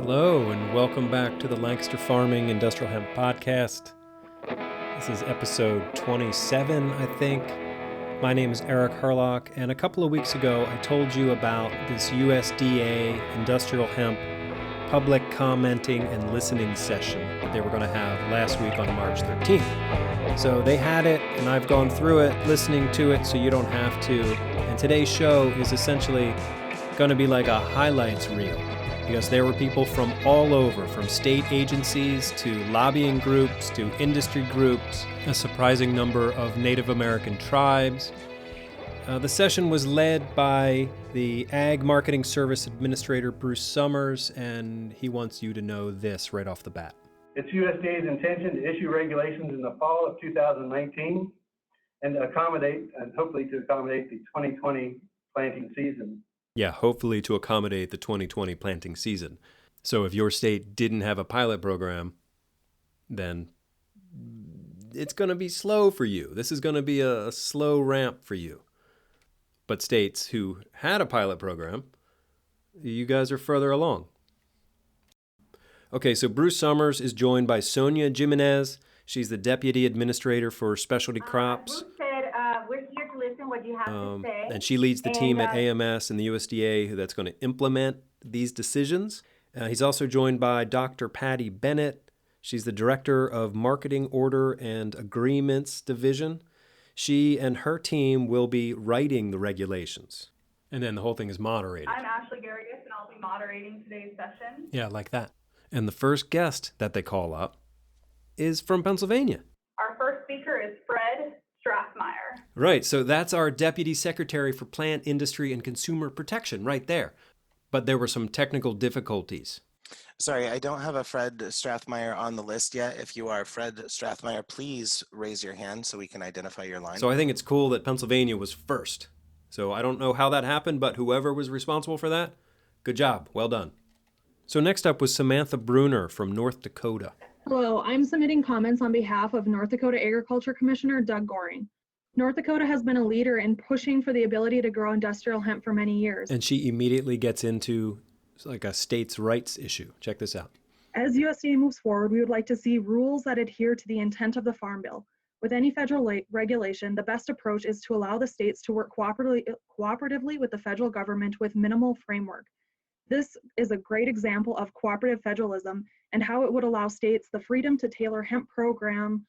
Hello, and welcome back to the Lancaster Farming Industrial Hemp Podcast. This is episode 27, I think. My name is Eric Herlock, and a couple of weeks ago I told you about this USDA industrial hemp public commenting and listening session that they were going to have last week on March 13th. So they had it, and I've gone through it, listening to it, so you don't have to. And today's show is essentially going to be like a highlights reel, because there were people from all over, from state agencies to lobbying groups to industry groups, a surprising number of Native American tribes. The session was led by the Ag Marketing Service Administrator, Bruce Summers, and he wants you to know this right off the bat. It's USDA's intention to issue regulations in the fall of 2019 and hopefully to accommodate the 2020 planting season. Yeah, hopefully to accommodate the 2020 planting season. So if your state didn't have a pilot program, then it's going to be slow for you. This is going to be a slow ramp for you. But states who had a pilot program, you guys are further along. Okay, so Bruce Summers is joined by Sonia Jimenez. She's the Deputy Administrator for Specialty Crops. Bruce said, we're here to listen what you have to say. And she leads the team at AMS and the USDA that's going to implement these decisions. He's also joined by Dr. Patty Bennett. She's the Director of Marketing Order and Agreements Division. She and her team will be writing the regulations. And then the whole thing is moderated. I'm Ashley Garrigus, and I'll be moderating today's session. Yeah, like that. And the first guest that they call up is from Pennsylvania. Our first speaker is Fred Strathmeyer. Right, so that's our Deputy Secretary for Plant Industry and Consumer Protection right there. But there were some technical difficulties. Sorry, I don't have a Fred Strathmeyer on the list yet. If you are Fred Strathmeyer, please raise your hand so we can identify your line. So I think it's cool that Pennsylvania was first. So I don't know how that happened, but whoever was responsible for that, good job, well done. So next up was Samantha Bruner from North Dakota. Hello, I'm submitting comments on behalf of North Dakota Agriculture Commissioner Doug Goring. North Dakota has been a leader in pushing for the ability to grow industrial hemp for many years. And she immediately gets into like a states' rights issue. Check this out. As USDA moves forward, we would like to see rules that adhere to the intent of the Farm Bill. With any federal regulation, the best approach is to allow the states to work cooperatively with the federal government with minimal framework. This is a great example of cooperative federalism and how it would allow states the freedom to tailor hemp program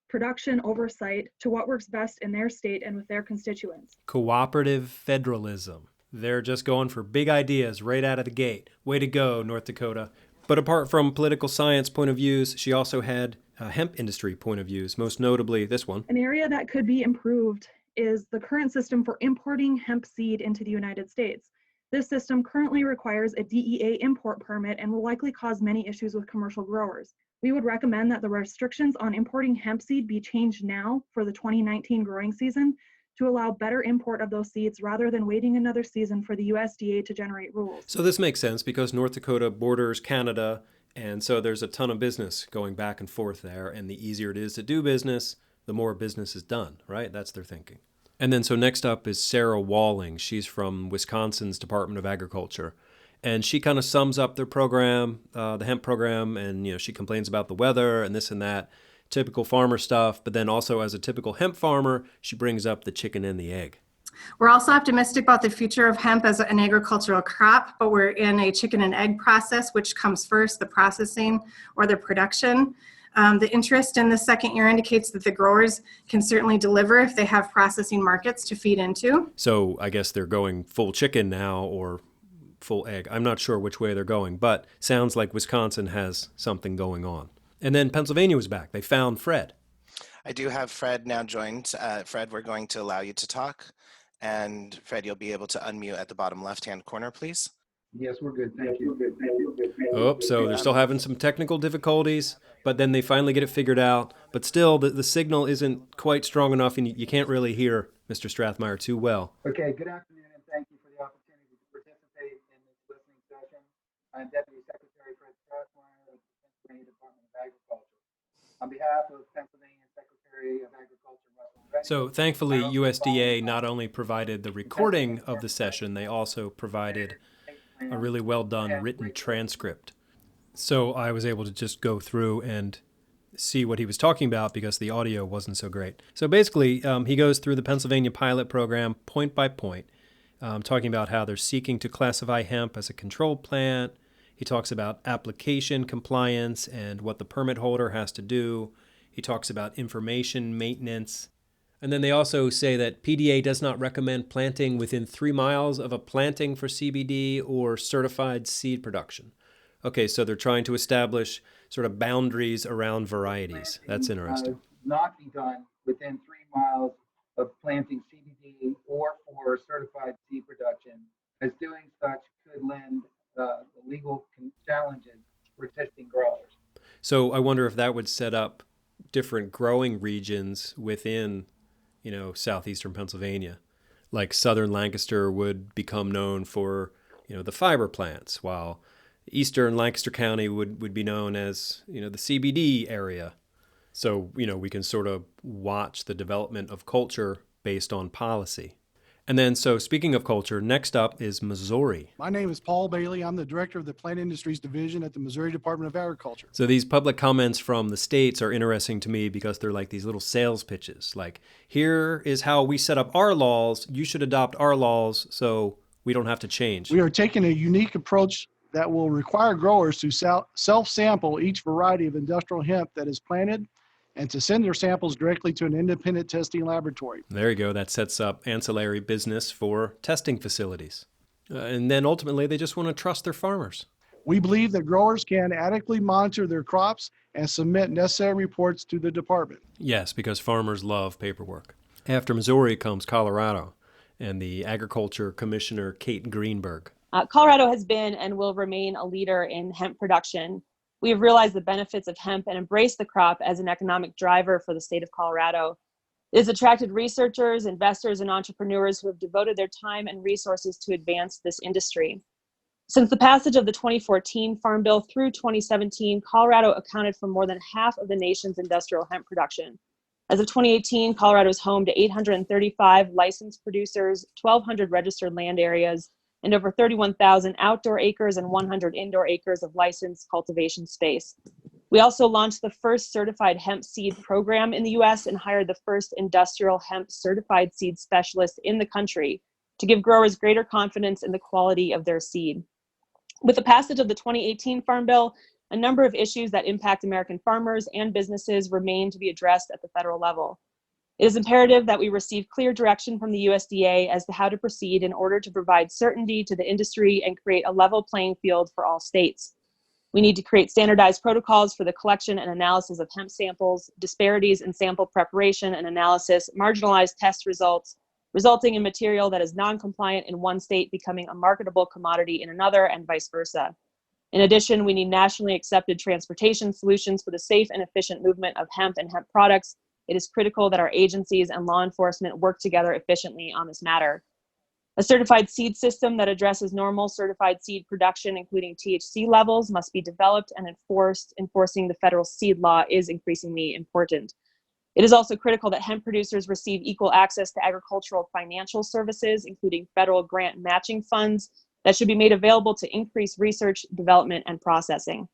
production oversight to what works best in their state and with their constituents. Cooperative federalism. They're just going for big ideas right out of the gate. Way to go, North Dakota. But apart from political science point of views, she also had hemp industry point of views, most notably this one. An area that could be improved is the current system for importing hemp seed into the United States. This system currently requires a DEA import permit and will likely cause many issues with commercial growers. We would recommend that the restrictions on importing hemp seed be changed now for the 2019 growing season to allow better import of those seeds rather than waiting another season for the USDA to generate rules. So this makes sense because North Dakota borders Canada, and so there's a ton of business going back and forth there, and the easier it is to do business, the more business is done, right? That's their thinking. And then so next up is Sarah Walling. She's from Wisconsin's Department of Agriculture. And she kind of sums up their program, the hemp program, and she complains about the weather and this and that, typical farmer stuff. But then also as a typical hemp farmer, she brings up the chicken and the egg. We're also optimistic about the future of hemp as an agricultural crop, but we're in a chicken and egg process, which comes first, the processing or the production. The interest in the second year indicates that the growers can certainly deliver if they have processing markets to feed into. So I guess they're going full chicken now or full egg. I'm not sure which way they're going, but sounds like Wisconsin has something going on. And then Pennsylvania was back. They found Fred. I do have Fred now joined. Fred, we're going to allow you to talk. And Fred, you'll be able to unmute at the bottom left-hand corner, please. Yes, we're good. Thank you. Oh, so they're still having some technical difficulties, but then they finally get it figured out. But still, the signal isn't quite strong enough, and you can't really hear Mr. Strathmeyer too well. Okay, good afternoon, and thank you for the opportunity to participate in this listening session. I'm Deputy Secretary Fred Strathmeyer of the Pennsylvania Department of Agriculture. On behalf of Pennsylvania Secretary of Agriculture, Russell Rennie, So thankfully, USDA not only provided the recording of the session, they also provided a really well done written transcript So I was able to just go through and see what he was talking about because the audio wasn't so great. So basically, he goes through the Pennsylvania pilot program point by point, talking about how they're seeking to classify hemp as a controlled plant. He talks about application compliance and what the permit holder has to do. He talks about information maintenance. And then they also say that PDA does not recommend planting within 3 miles of a planting for CBD or certified seed production. Okay, so they're trying to establish sort of boundaries around varieties. That's interesting. Not be done within 3 miles of planting CBD or for certified seed production, as doing such could lend legal challenges for existing growers. So I wonder if that would set up different growing regions within, southeastern Pennsylvania. Like southern Lancaster would become known for, the fiber plants, while eastern Lancaster County would be known as, the CBD area. So, we can sort of watch the development of culture based on policy. And then, so speaking of culture, next up is Missouri. My name is Paul Bailey. I'm the director of the Plant Industries Division at the Missouri Department of Agriculture. So these public comments from the states are interesting to me because they're like these little sales pitches. Like, here is how we set up our laws. You should adopt our laws so we don't have to change. We are taking a unique approach that will require growers to self-sample each variety of industrial hemp that is planted and to send their samples directly to an independent testing laboratory. There you go. That sets up ancillary business for testing facilities. And then ultimately, they just want to trust their farmers. We believe that growers can adequately monitor their crops and submit necessary reports to the department. Yes, because farmers love paperwork. After Missouri comes Colorado and the Agriculture Commissioner, Kate Greenberg. Colorado has been and will remain a leader in hemp production. We have realized the benefits of hemp and embraced the crop as an economic driver for the state of Colorado. It has attracted researchers, investors, and entrepreneurs who have devoted their time and resources to advance this industry. Since the passage of the 2014 Farm Bill through 2017, Colorado accounted for more than half of the nation's industrial hemp production. As of 2018, Colorado is home to 835 licensed producers, 1,200 registered land areas, and over 31,000 outdoor acres and 100 indoor acres of licensed cultivation space. We also launched the first certified hemp seed program in the U.S. and hired the first industrial hemp certified seed specialist in the country to give growers greater confidence in the quality of their seed. With the passage of the 2018 Farm Bill, a number of issues that impact American farmers and businesses remain to be addressed at the federal level. It is imperative that we receive clear direction from the USDA as to how to proceed in order to provide certainty to the industry and create a level playing field for all states. We need to create standardized protocols for the collection and analysis of hemp samples, disparities in sample preparation and analysis, marginalized test results, resulting in material that is non-compliant in one state becoming a marketable commodity in another, and vice versa. In addition, we need nationally accepted transportation solutions for the safe and efficient movement of hemp and hemp products. It is critical that our agencies and law enforcement work together efficiently on this matter. A certified seed system that addresses normal certified seed production, including THC levels, must be developed and enforced. Enforcing the federal seed law is increasingly important. It is also critical that hemp producers receive equal access to agricultural financial services, including federal grant matching funds that should be made available to increase research, development, and processing.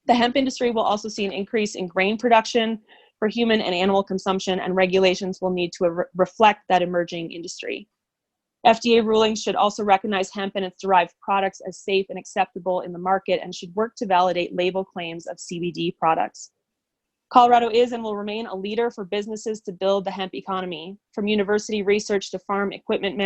The hemp industry will also see an increase in grain production for human and animal consumption, and regulations will need to reflect that emerging industry. FDA rulings should also recognize hemp and its derived products as safe and acceptable in the market and should work to validate label claims of CBD products. Colorado is and will remain a leader for businesses to build the hemp economy. From university research to farm equipment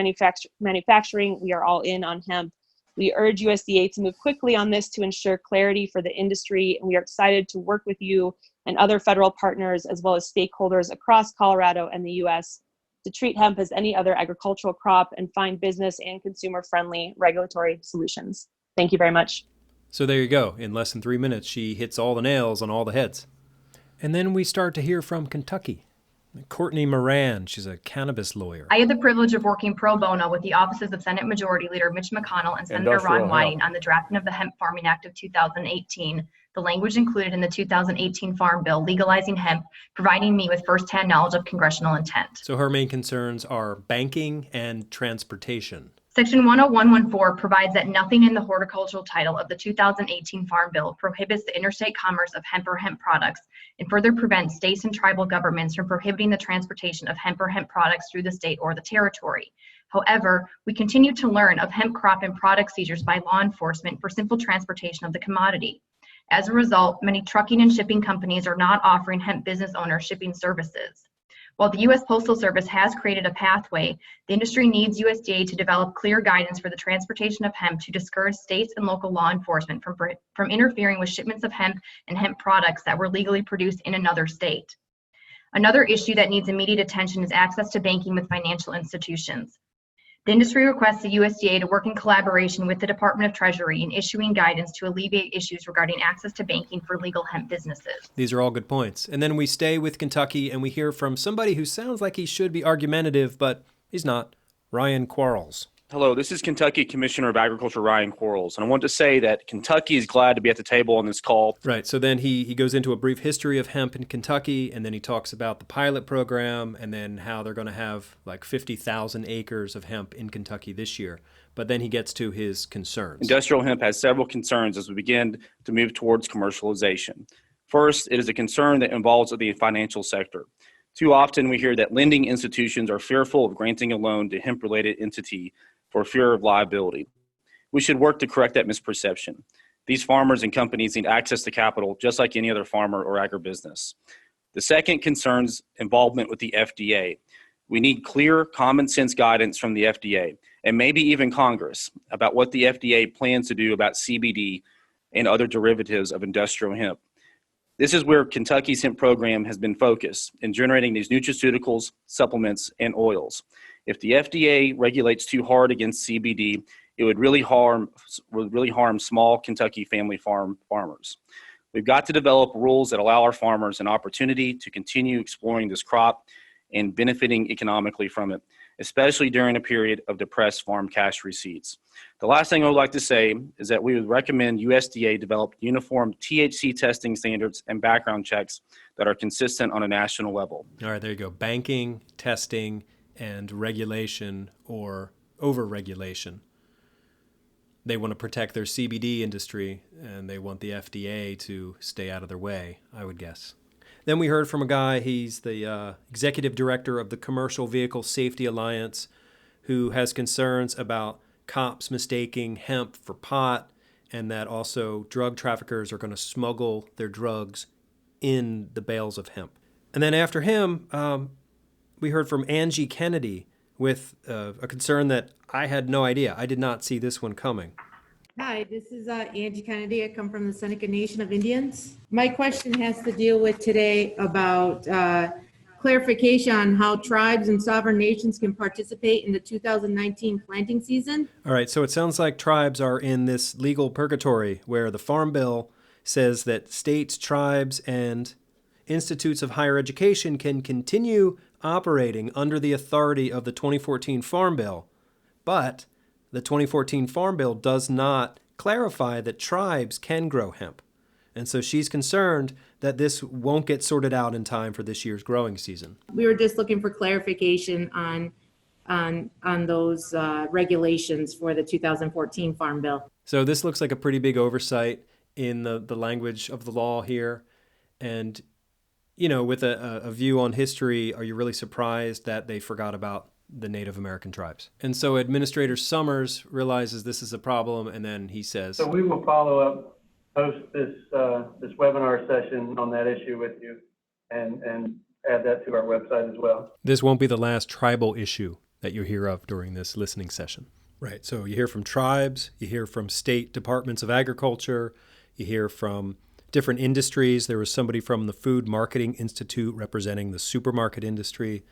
manufacturing, we are all in on hemp. We urge USDA to move quickly on this to ensure clarity for the industry, and we are excited to work with you and other federal partners as well as stakeholders across Colorado and the U.S. to treat hemp as any other agricultural crop and find business and consumer-friendly regulatory solutions. Thank you very much. So there you go. In less than 3 minutes, she hits all the nails on all the heads. And then we start to hear from Kentucky. Courtney Moran, she's a cannabis lawyer. I had the privilege of working pro bono with the offices of Senate Majority Leader Mitch McConnell and Senator Ron Whiting on the drafting of the Hemp Farming Act of 2018. The language included in the 2018 Farm Bill legalizing hemp, providing me with firsthand knowledge of congressional intent. So her main concerns are banking and transportation. Section 10114 provides that nothing in the horticultural title of the 2018 Farm Bill prohibits the interstate commerce of hemp or hemp products and further prevents states and tribal governments from prohibiting the transportation of hemp or hemp products through the state or the territory. However, we continue to learn of hemp crop and product seizures by law enforcement for simple transportation of the commodity. As a result, many trucking and shipping companies are not offering hemp business owners shipping services. While the U.S. Postal Service has created a pathway, the industry needs USDA to develop clear guidance for the transportation of hemp to discourage states and local law enforcement from interfering with shipments of hemp and hemp products that were legally produced in another state. Another issue that needs immediate attention is access to banking with financial institutions. The industry requests the USDA to work in collaboration with the Department of Treasury in issuing guidance to alleviate issues regarding access to banking for legal hemp businesses. These are all good points. And then we stay with Kentucky and we hear from somebody who sounds like he should be argumentative, but he's not, Ryan Quarles. Hello, this is Kentucky Commissioner of Agriculture Ryan Quarles, and I want to say that Kentucky is glad to be at the table on this call. Right, so then he goes into a brief history of hemp in Kentucky, and then he talks about the pilot program, and then how they're going to have like 50,000 acres of hemp in Kentucky this year. But then he gets to his concerns. Industrial hemp has several concerns as we begin to move towards commercialization. First, it is a concern that involves the financial sector. Too often we hear that lending institutions are fearful of granting a loan to hemp-related entity for fear of liability. We should work to correct that misperception. These farmers and companies need access to capital just like any other farmer or agribusiness. The second concerns involvement with the FDA. We need clear, common sense guidance from the FDA and maybe even Congress about what the FDA plans to do about CBD and other derivatives of industrial hemp. This is where Kentucky's hemp program has been focused in generating these nutraceuticals, supplements, and oils. If the FDA regulates too hard against CBD, it would really harm small Kentucky family farmers. We've got to develop rules that allow our farmers an opportunity to continue exploring this crop and benefiting economically from it, especially during a period of depressed farm cash receipts. The last thing I would like to say is that we would recommend USDA develop uniform THC testing standards and background checks that are consistent on a national level. All right, there you go. Banking, testing, and regulation or over-regulation. They want to protect their CBD industry, and they want the FDA to stay out of their way, I would guess. Then we heard from a guy, he's the executive director of the Commercial Vehicle Safety Alliance, who has concerns about cops mistaking hemp for pot, and that also drug traffickers are going to smuggle their drugs in the bales of hemp. And then after him, we heard from Angie Kennedy with a concern that I had no idea. I did not see this one coming. Hi, this is Angie Kennedy. I come from the Seneca Nation of Indians. My question has to deal with today about clarification on how tribes and sovereign nations can participate in the 2019 planting season. All right, so it sounds like tribes are in this legal purgatory where the Farm Bill says that states, tribes, and institutes of higher education can continue operating under the authority of the 2014 Farm Bill, but the 2014 Farm Bill does not clarify that tribes can grow hemp. And so she's concerned that this won't get sorted out in time for this year's growing season. We were just looking for clarification on those regulations for the 2014 Farm Bill. So this looks like a pretty big oversight in the language of the law here. And, you know, with a view on history, are you really surprised that they forgot about the Native American tribes? And so Administrator Summers realizes this is a problem, and then he says, so we will follow up post this webinar session on that issue with you and add that to our website as well. This won't be the last tribal issue that you hear of during this listening session. Right, so you hear from tribes, you hear from state departments of agriculture, you hear from different industries. There was somebody from the Food Marketing Institute representing the supermarket industry.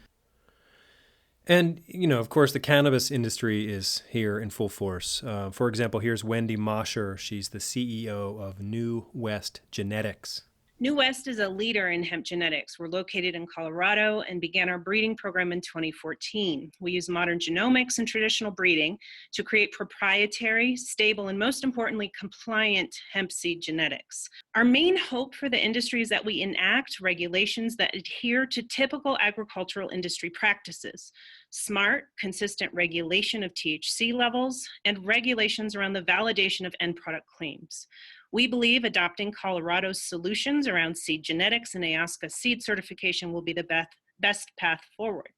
And, you know, of course, the cannabis industry is here in full force. For example, here's Wendy Mosher. She's the CEO of New West Genetics. New West is a leader in hemp genetics. We're located in Colorado and began our breeding program in 2014. We use modern genomics and traditional breeding to create proprietary, stable, and most importantly, compliant hemp seed genetics. Our main hope for the industry is that we enact regulations that adhere to typical agricultural industry practices, smart, consistent regulation of THC levels, and regulations around the validation of end product claims. We believe adopting Colorado's solutions around seed genetics and ayahuasca seed certification will be the best path forward.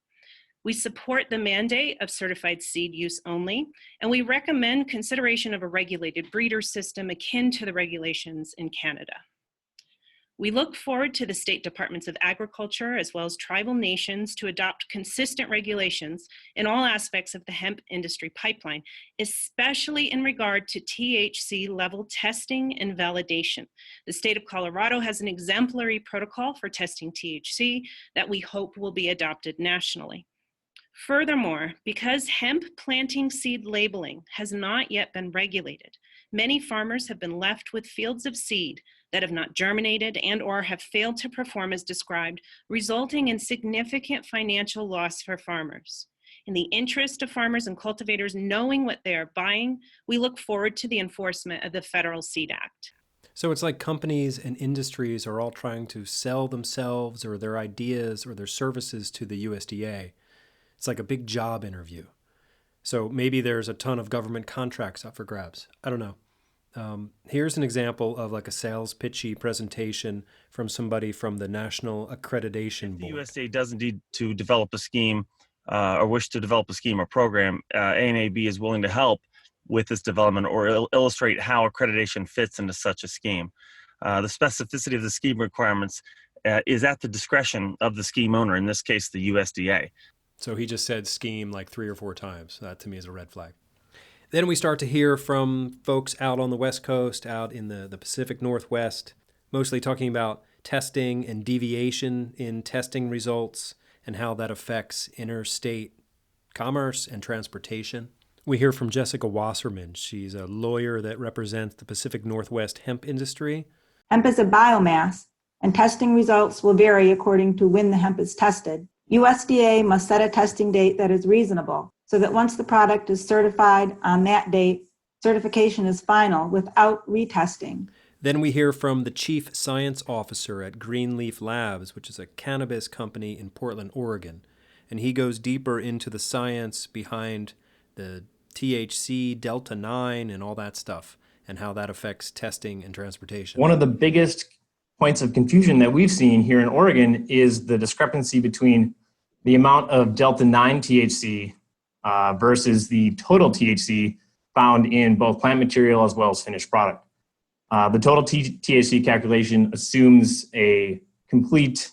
We support the mandate of certified seed use only, and we recommend consideration of a regulated breeder system akin to the regulations in Canada. We look forward to the state departments of agriculture as well as tribal nations to adopt consistent regulations in all aspects of the hemp industry pipeline, especially in regard to THC level testing and validation. The state of Colorado has an exemplary protocol for testing THC that we hope will be adopted nationally. Furthermore, because hemp planting seed labeling has not yet been regulated, many farmers have been left with fields of seed that have not germinated and/or have failed to perform as described, resulting in significant financial loss for farmers. In the interest of farmers and cultivators knowing what they are buying, we look forward to the enforcement of the Federal Seed Act. So it's like companies and industries are all trying to sell themselves or their ideas or their services to the USDA. It's like a big job interview. So maybe there's a ton of government contracts up for grabs. I don't know. Here's an example of like a sales pitchy presentation from somebody from the National Accreditation Board. The USDA doesn't need to develop a scheme or wish to develop a scheme or program. ANAB is willing to help with this development or illustrate how accreditation fits into such a scheme. The specificity of the scheme requirements is at the discretion of the scheme owner, in this case, the USDA. So he just said scheme like 3 or 4 times. That to me is a red flag. Then we start to hear from folks out on the West Coast, out in the Pacific Northwest, mostly talking about testing and deviation in testing results and how that affects interstate commerce and transportation. We hear from Jessica Wasserman. She's a lawyer that represents the Pacific Northwest hemp industry. Hemp is a biomass, and testing results will vary according to when the hemp is tested. USDA must set a testing date that is reasonable, so that once the product is certified on that date, certification is final without retesting. Then we hear from the chief science officer at Greenleaf Labs, which is a cannabis company in Portland, Oregon. And he goes deeper into the science behind the THC, Delta 9, and all that stuff, and how that affects testing and transportation. One of the biggest points of confusion that we've seen here in Oregon is the discrepancy between the amount of Delta 9 THC versus the total THC found in both plant material as well as finished product. The total THC calculation assumes a complete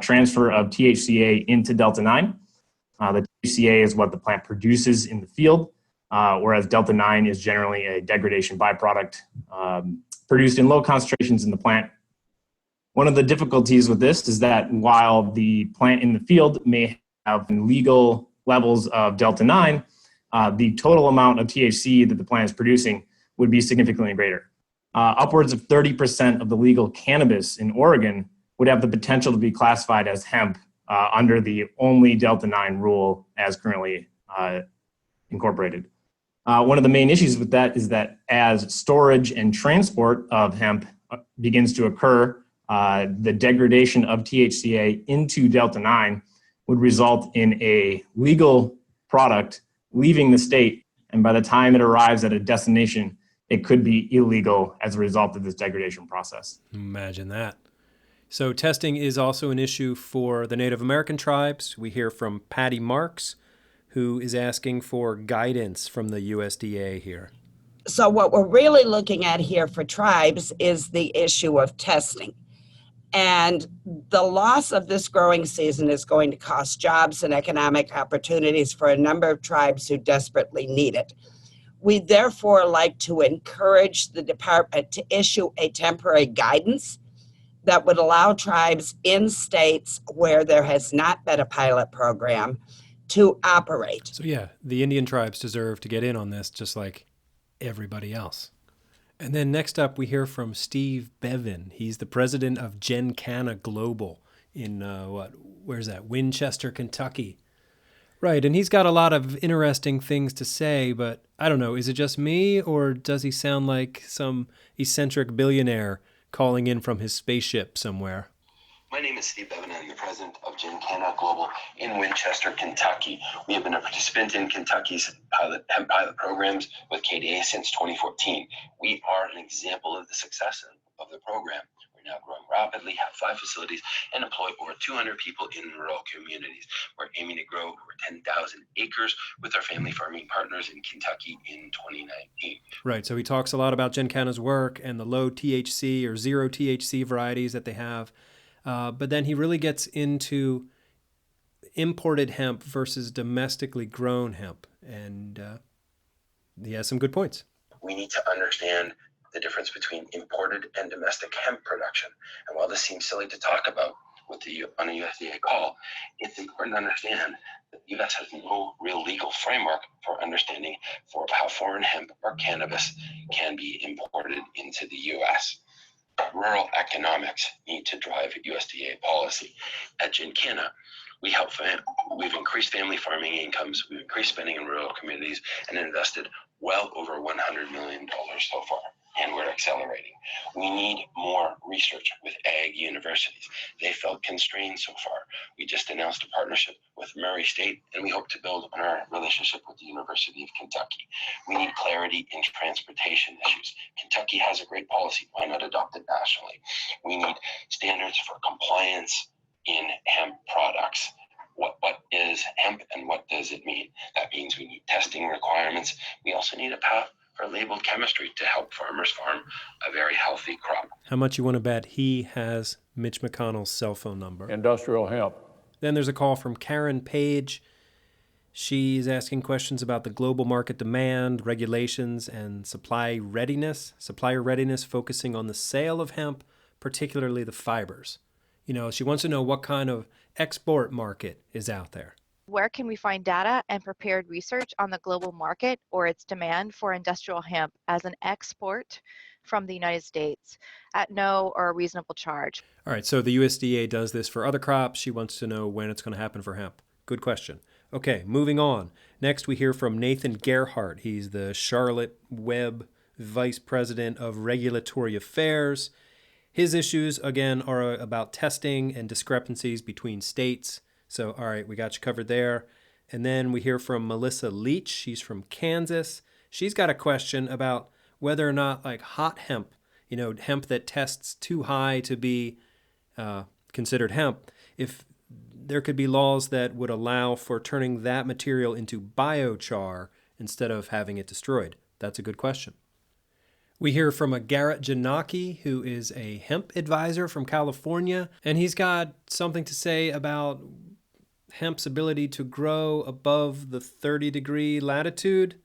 transfer of THCA into Delta 9. The THCA is what the plant produces in the field, whereas Delta 9 is generally a degradation byproduct produced in low concentrations in the plant. One of the difficulties with this is that while the plant in the field may have legal levels of Delta 9, the total amount of THC that the plant is producing would be significantly greater. Upwards of 30% of the legal cannabis in Oregon would have the potential to be classified as hemp under the only Delta 9 rule as currently incorporated. One of the main issues with that is that as storage and transport of hemp begins to occur, the degradation of THCA into Delta 9 would result in a legal product leaving the state, and by the time it arrives at a destination, it could be illegal as a result of this degradation process. Imagine that. So testing is also an issue for the Native American tribes. We hear from Patty Marks, who is asking for guidance from the USDA here. So what we're really looking at here for tribes is the issue of testing. And the loss of this growing season is going to cost jobs and economic opportunities for a number of tribes who desperately need it. We therefore like to encourage the department to issue a temporary guidance that would allow tribes in states where there has not been a pilot program to operate. So yeah, the Indian tribes deserve to get in on this just like everybody else. And then next up, we hear from Steve Bevan. He's the president of GenCanna Global in, where's that? Winchester, Kentucky. Right, and he's got a lot of interesting things to say, but I don't know, is it just me, or does he sound like some eccentric billionaire calling in from his spaceship somewhere. My name is Steve Bevan. I'm the president of Gincana Global in Winchester, Kentucky. We have been a participant in Kentucky's hemp pilot programs with KDA since 2014. We are an example of the success of the program. We're now growing rapidly, have 5 facilities, and employ over 200 people in rural communities. We're aiming to grow over 10,000 acres with our family farming partners in Kentucky in 2019. Right, so he talks a lot about Gincana's work and the low THC or zero THC varieties that they have. But then he really gets into imported hemp versus domestically grown hemp. And he has some good points. We need to understand the difference between imported and domestic hemp production. And while this seems silly to talk about on a USDA call, it's important to understand that the U.S. has no real legal framework for understanding for how foreign hemp or cannabis can be imported into the U.S. Rural economics need to drive USDA policy. At Gincana, we've increased family farming incomes, we've increased spending in rural communities, and invested well over $100 million so far, and we're accelerating. We need more research with ag universities. They felt constrained so far. We just announced a partnership with Murray State, and we hope to build on our relationship with the University of Kentucky. We need clarity in transportation issues. Kentucky has a great policy. Why not adopt it nationally? We need standards for compliance in hemp products. What is hemp and what does it mean? That means we need testing requirements. We also need a path for labeled chemistry to help farmers farm a very healthy crop. How much you want to bet he has Mitch McConnell's cell phone number? Industrial hemp. Then there's a call from Karen Page. She's asking questions about the global market demand, regulations, and supplier readiness, focusing on the sale of hemp, particularly the fibers. You know, she wants to know what kind of export market is out there. Where can we find data and prepared research on the global market or its demand for industrial hemp as an export from the United States at no or reasonable charge? All right, so the USDA does this for other crops. She wants to know when it's going to happen for hemp. Good question. Okay, moving on. Next, we hear from Nathan Gerhardt. He's the Charlotte Webb Vice President of Regulatory Affairs. His issues, again, are about testing and discrepancies between states. So, all right, we got you covered there. And then we hear from Melissa Leach. She's from Kansas. She's got a question about whether or not, like, hot hemp, you know, hemp that tests too high to be considered hemp, if there could be laws that would allow for turning that material into biochar instead of having it destroyed. That's a good question. We hear from a Garrett Janaki, who is a hemp advisor from California, and he's got something to say about hemp's ability to grow above the 30-degree latitude.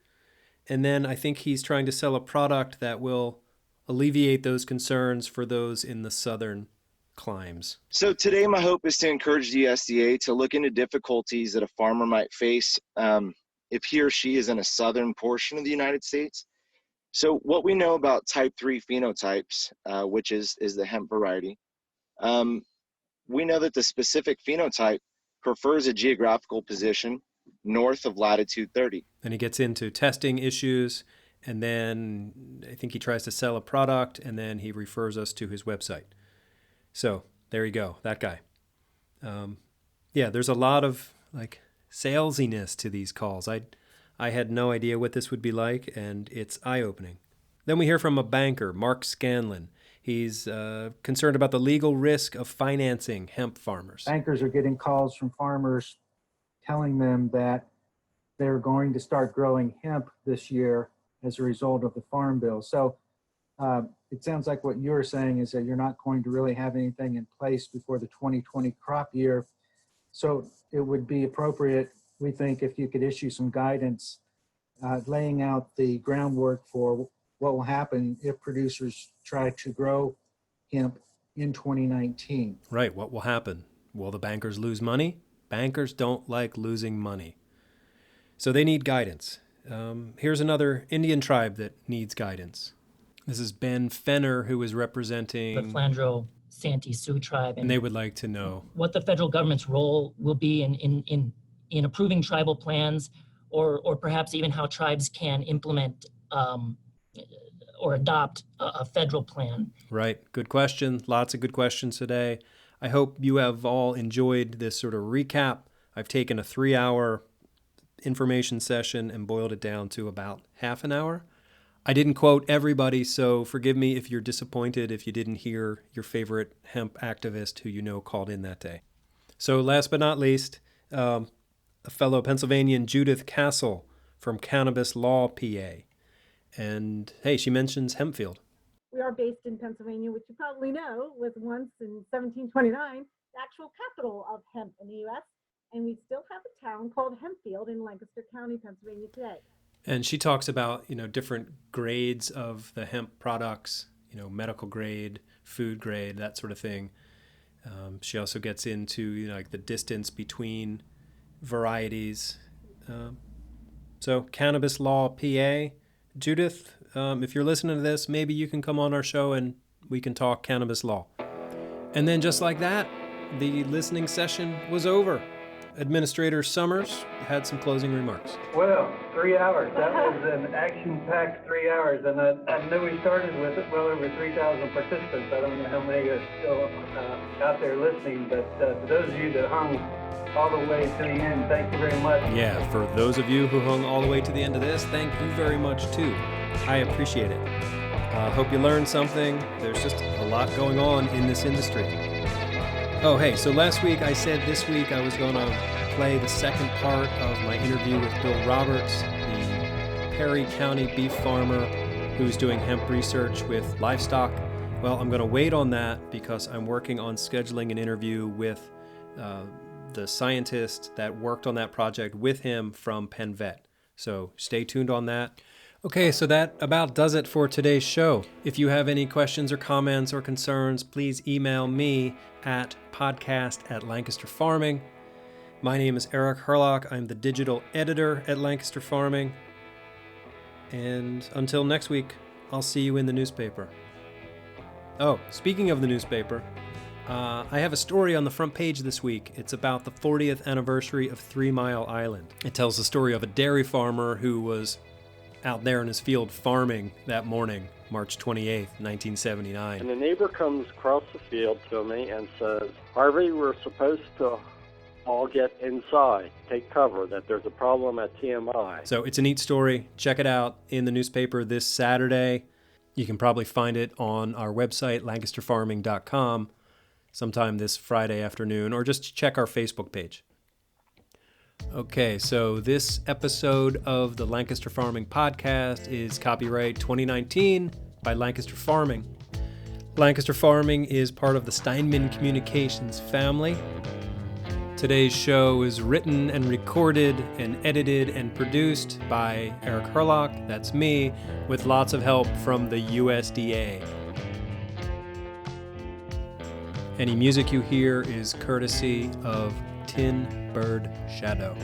And then I think he's trying to sell a product that will alleviate those concerns for those in the southern climes. So today my hope is to encourage the USDA to look into difficulties that a farmer might face if he or she is in a southern portion of the United States. So what we know about type 3 phenotypes, which is the hemp variety, we know that the specific phenotype prefers a geographical position north of latitude 30. Then he gets into testing issues, and then I think he tries to sell a product, and then he refers us to his website. So there you go, that guy. Yeah, there's a lot of like salesiness to these calls. I had no idea what this would be like, and it's eye-opening. Then we hear from a banker, Mark Scanlon. He's concerned about the legal risk of financing hemp farmers. Bankers are getting calls from farmers telling them that they're going to start growing hemp this year as a result of the Farm Bill. So it sounds like what you're saying is that you're not going to really have anything in place before the 2020 crop year. So it would be appropriate, we think, if you could issue some guidance laying out the groundwork for what will happen if producers try to grow hemp in 2019. Right, what will happen? Will the bankers lose money? Bankers don't like losing money. So they need guidance. Here's another Indian tribe that needs guidance. This is Ben Fenner, who is representing the Flandreau Santee Sioux tribe. And they would like to know what the federal government's role will be in approving tribal plans, or perhaps even how tribes can implement or adopt a federal plan? Right. Good question. Lots of good questions today. I hope you have all enjoyed this sort of recap. I've taken a 3-hour information session and boiled it down to about half an hour. I didn't quote everybody, so forgive me if you're disappointed if you didn't hear your favorite hemp activist who you know called in that day. So last but not least, a fellow Pennsylvanian, Judith Castle from Cannabis Law, PA. And hey, she mentions Hempfield. We are based in Pennsylvania, which you probably know was once in 1729 the actual capital of hemp in the U.S. And we still have a town called Hempfield in Lancaster County, Pennsylvania today. And she talks about, different grades of the hemp products, medical grade, food grade, that sort of thing. She also gets into, like the distance between varieties. So Cannabis Law, PA. Judith, if you're listening to this, maybe you can come on our show and we can talk cannabis law. And then just like that, the listening session was over. Administrator Summers had some closing remarks. Well, 3 hours. That was an action-packed 3 hours. And I know we started with well over 3,000 participants. I don't know how many are still out there listening, but for those of you that hung all the way to the end, thank you very much. Yeah, for those of you who hung all the way to the end of this, thank you very much too. I appreciate it. Hope you learned something. There's just a lot going on in this industry. Oh, hey, so last week I said this week I was going to play the second part of my interview with Bill Roberts, the Perry County beef farmer who's doing hemp research with livestock. Well, I'm going to wait on that because I'm working on scheduling an interview with the scientist that worked on that project with him from Penn Vet. So stay tuned on that. Okay, so that about does it for today's show. If you have any questions or comments or concerns, please email me at podcast@Lancaster Farming. My name is Eric Herlock. I'm the digital editor at Lancaster Farming. And until next week, I'll see you in the newspaper. Oh, speaking of the newspaper, I have a story on the front page this week. It's about the 40th anniversary of 3 Mile Island. It tells the story of a dairy farmer who was out there in his field farming that morning, March 28th, 1979. And the neighbor comes across the field to me and says, Harvey, we're supposed to all get inside, take cover, that there's a problem at TMI. So it's a neat story. Check it out in the newspaper this Saturday. You can probably find it on our website, lancasterfarming.com, sometime this Friday afternoon, or just check our Facebook page. Okay, so this episode of the Lancaster Farming Podcast is copyright 2019 by Lancaster Farming. Lancaster Farming is part of the Steinman Communications family. Today's show is written and recorded and edited and produced by Eric Herlock, that's me, with lots of help from the USDA. Any music you hear is courtesy of Tin Bird Shadow.